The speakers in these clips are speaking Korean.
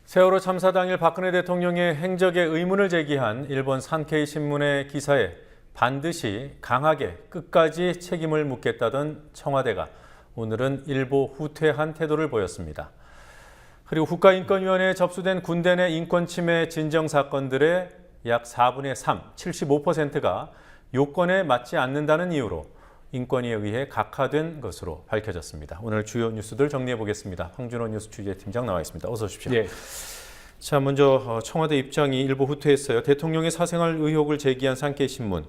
세월호 참사 당일 박근혜 대통령의 행적에 의문을 제기한 일본 산케이 신문의 기사에 반드시 강하게 끝까지 책임을 묻겠다던 청와대가 오늘은 일보 후퇴한 태도를 보였습니다. 그리고 국가인권위원회에 접수된 군대 내 인권침해 진정사건들의 약 4분의 3, 75%가 요건에 맞지 않는다는 이유로 인권위에 의해 각하된 것으로 밝혀졌습니다. 오늘 주요 뉴스들 정리해 보겠습니다. 황준호 뉴스 취재팀장 나와 있습니다. 어서 오십시오. 예. 자, 먼저 청와대 입장이 일부 후퇴했어요. 대통령의 사생활 의혹을 제기한 산케이 신문.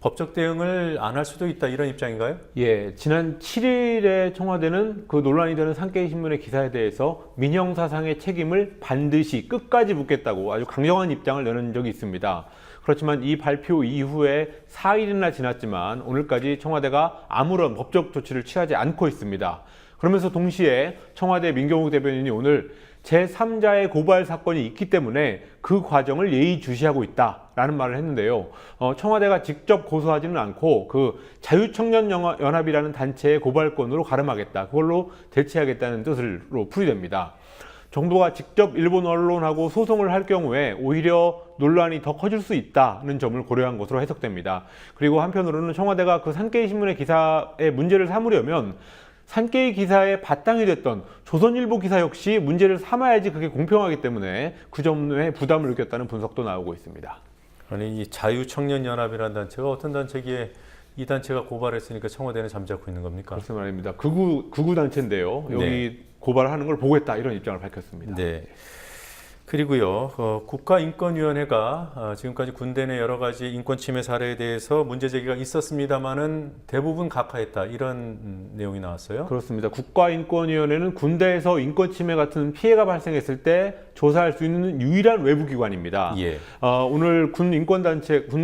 법적 대응을 안 할 수도 있다 이런 입장인가요? 예, 지난 7일에 청와대는 그 논란이 되는 산케이 신문의 기사에 대해서 민형사상의 책임을 반드시 끝까지 묻겠다고 아주 강경한 입장을 내는 적이 있습니다. 그렇지만 이 발표 이후에 4일이나 지났지만 오늘까지 청와대가 아무런 법적 조치를 취하지 않고 있습니다. 그러면서 동시에 청와대 민경욱 대변인이 오늘 제3자의 고발 사건이 있기 때문에 그 과정을 예의주시하고 있다라는 말을 했는데요. 청와대가 직접 고소하지는 않고 그 자유청년연합이라는 단체의 고발건으로 가름하겠다. 그걸로 대체하겠다는 뜻으로 풀이됩니다. 정부가 직접 일본 언론하고 소송을 할 경우에 오히려 논란이 더 커질 수 있다는 점을 고려한 것으로 해석됩니다. 그리고 한편으로는 청와대가 그 산케이 신문의 기사에 문제를 삼으려면 산케이 기사에 바탕이 됐던 조선일보 기사 역시 문제를 삼아야지 그게 공평하기 때문에 그 점에 부담을 느꼈다는 분석도 나오고 있습니다. 아니, 이 자유청년연합이라는 단체가 어떤 단체기에 이 단체가 고발했으니까 청와대는 잠자코 있는 겁니까? 그렇습니다. 말입니다. 극우 단체인데요. 여기 네. 고발하는 걸 보겠다 이런 입장을 밝혔습니다. 네. 그리고 국가인권위원회가 지금까지 군대 내 여러 가지 인권 침해 사례에 대해서 문제 제기가 있었습니다만은 대부분 각하했다 이런 내용이 나왔어요. 그렇습니다. 국가인권위원회는 군대에서 인권 침해 같은 피해가 발생했을 때 조사할 수 있는 유일한 외부 기관입니다. 예. 오늘 군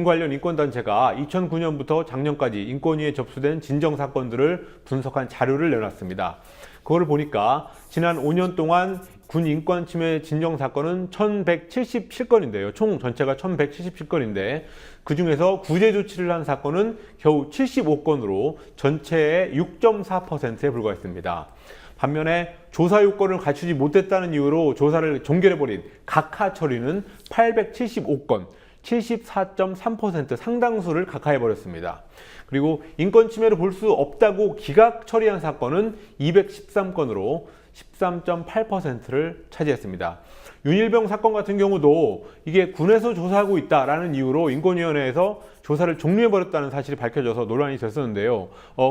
관련 인권단체가 2009년부터 작년까지 인권위에 접수된 진정 사건들을 분석한 자료를 내놨습니다. 그걸 보니까 지난 5년 동안 군 인권 침해 진정 사건은 1177건인데요. 총 전체가 1177건인데 그중에서 구제 조치를 한 사건은 겨우 75건으로 전체의 6.4%에 불과했습니다. 반면에 조사 요건을 갖추지 못했다는 이유로 조사를 종결해버린 각하 처리는 875건, 74.3% 상당수를 각하해버렸습니다. 그리고 인권 침해를 볼 수 없다고 기각 처리한 사건은 213건으로 13.8%를 차지했습니다. 윤일병 사건 같은 경우도 이게 군에서 조사하고 있다라는 이유로 인권위원회에서 조사를 종료해버렸다는 사실이 밝혀져서 논란이 됐었는데요.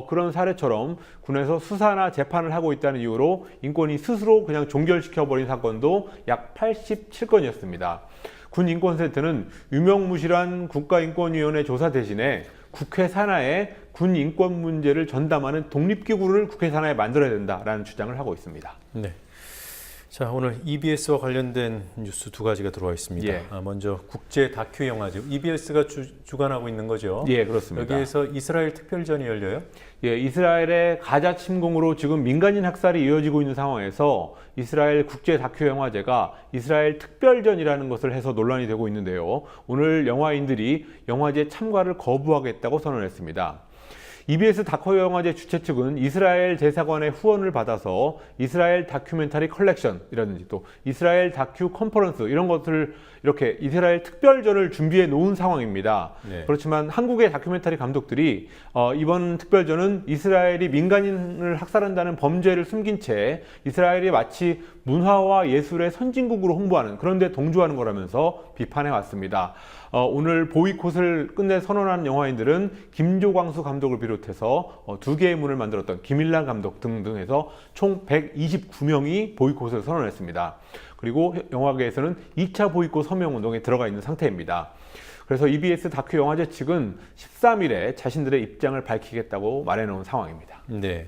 그런 사례처럼 군에서 수사나 재판을 하고 있다는 이유로 인권위 스스로 그냥 종결시켜버린 사건도 약 87건이었습니다. 군인권센터는 유명무실한 국가인권위원회 조사 대신에 국회 산하에 군 인권 문제를 전담하는 독립기구를 국회 산하에 만들어야 된다라는 주장을 하고 있습니다. 네. 자, 오늘 EBS와 관련된 뉴스 두 가지가 들어와 있습니다. 예. 먼저 국제 다큐 영화제 EBS가 주관하고 있는 거죠. 예, 그렇습니다. 여기에서 이스라엘 특별전이 열려요? 예, 이스라엘의 가자 침공으로 지금 민간인 학살이 이어지고 있는 상황에서 이스라엘 국제 다큐 영화제가 이스라엘 특별전이라는 것을 해서 논란이 되고 있는데요. 오늘 영화인들이 영화제 참가를 거부하겠다고 선언했습니다. EBS 다큐 영화제 주최 측은 이스라엘 대사관의 후원을 받아서 이스라엘 다큐멘터리 컬렉션이라든지 또 이스라엘 다큐 컨퍼런스 이런 것을 이렇게 이스라엘 특별전을 준비해 놓은 상황입니다. 네. 그렇지만 한국의 다큐멘터리 감독들이 이번 특별전은 이스라엘이 민간인을 학살한다는 범죄를 숨긴 채 이스라엘이 마치 문화와 예술의 선진국으로 홍보하는 그런 데 동조하는 거라면서 비판해 왔습니다. 오늘 보이콧을 끝내 선언한 영화인들은 김조광수 감독을 비롯해서 두 개의 문을 만들었던 김일란 감독 등등 해서 총 129명이 보이콧을 선언했습니다. 그리고 영화계에서는 2차 보이콧 서명운동에 들어가 있는 상태입니다. 그래서 EBS 다큐 영화제 측은 13일에 자신들의 입장을 밝히겠다고 말해놓은 상황입니다. 네.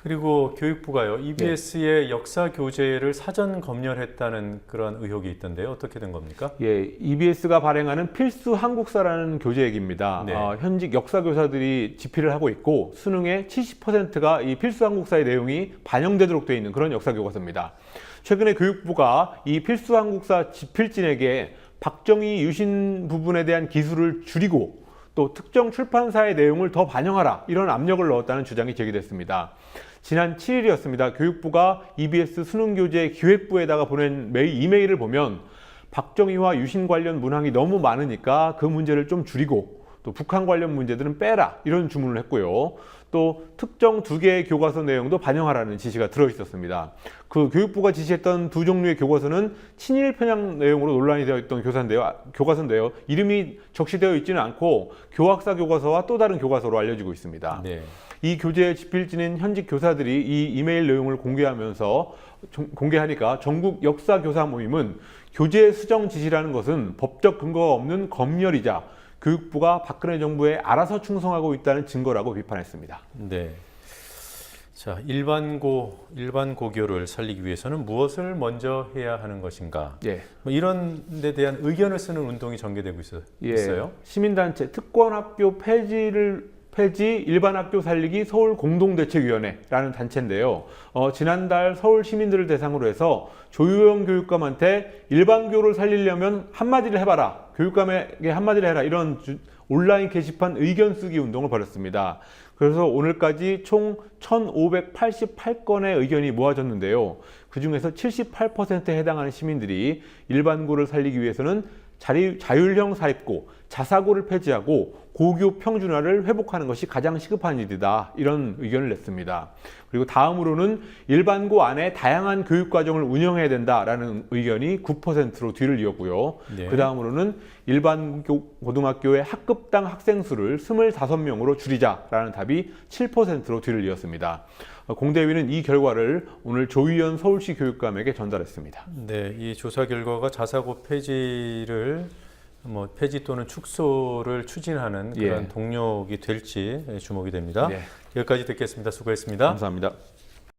그리고 교육부가요, EBS의 역사 교재를 사전 검열했다는 그런 의혹이 있던데요. 어떻게 된 겁니까? 예, EBS가 발행하는 필수 한국사라는 교재액입니다. 네. 현직 역사 교사들이 집필을 하고 있고 수능의 70%가 이 필수 한국사의 내용이 반영되도록 되어 있는 그런 역사 교과서입니다. 최근에 교육부가 이 필수 한국사 집필진에게 박정희 유신 부분에 대한 기술을 줄이고 또 특정 출판사의 내용을 더 반영하라 이런 압력을 넣었다는 주장이 제기됐습니다. 지난 7일이었습니다. 교육부가 EBS 수능교재 기획부에다가 보낸 이메일을 보면 박정희와 유신 관련 문항이 너무 많으니까 그 문제를 좀 줄이고 또 북한 관련 문제들은 빼라 이런 주문을 했고요. 또 특정 2개의 교과서 내용도 반영하라는 지시가 들어있었습니다. 그 교육부가 지시했던 2종류의 교과서는 친일 편향 내용으로 논란이 되어 있던 교과서인데요. 이름이 적시되어 있지는 않고 교학사 교과서와 또 다른 교과서로 알려지고 있습니다. 네. 이 교재에 집필지는 현직 교사들이 이 이메일 내용을 공개하니까 전국 역사교사 모임은 교재 수정 지시라는 것은 법적 근거가 없는 검열이자 교육부가 박근혜 정부에 알아서 충성하고 있다는 증거라고 비판했습니다. 네. 자, 일반 고교를 살리기 위해서는 무엇을 먼저 해야 하는 것인가? 예. 뭐 이런 데 대한 의견을 쓰는 운동이 전개되고 있어요. 시민단체 특권학교 폐지 일반학교 살리기 서울 공동대책위원회라는 단체인데요. 지난달 서울 시민들을 대상으로 해서 조효영 교육감한테 일반교를 살리려면 한마디를 해봐라. 교육감에게 한마디를 해라. 이런 온라인 게시판 의견 쓰기 운동을 벌였습니다. 그래서 오늘까지 총 1,588건의 의견이 모아졌는데요. 그중에서 78%에 해당하는 시민들이 일반고를 살리기 위해서는 자율형 사립고, 자사고를 폐지하고 고교 평준화를 회복하는 것이 가장 시급한 일이다. 이런 의견을 냈습니다. 그리고 다음으로는 일반고 안에 다양한 교육과정을 운영해야 된다라는 의견이 9%로 뒤를 이었고요. 네. 그 다음으로는 일반 고등학교의 학급당 학생 수를 25명으로 줄이자라는 답이 7%로 뒤를 이었습니다. 공대위는 이 결과를 오늘 조희연 서울시 교육감에게 전달했습니다. 네, 이 조사 결과가 자사고 폐지 또는 축소를 추진하는 그런 동력이 될지 주목이 됩니다. 네. 여기까지 듣겠습니다. 수고했습니다. 감사합니다.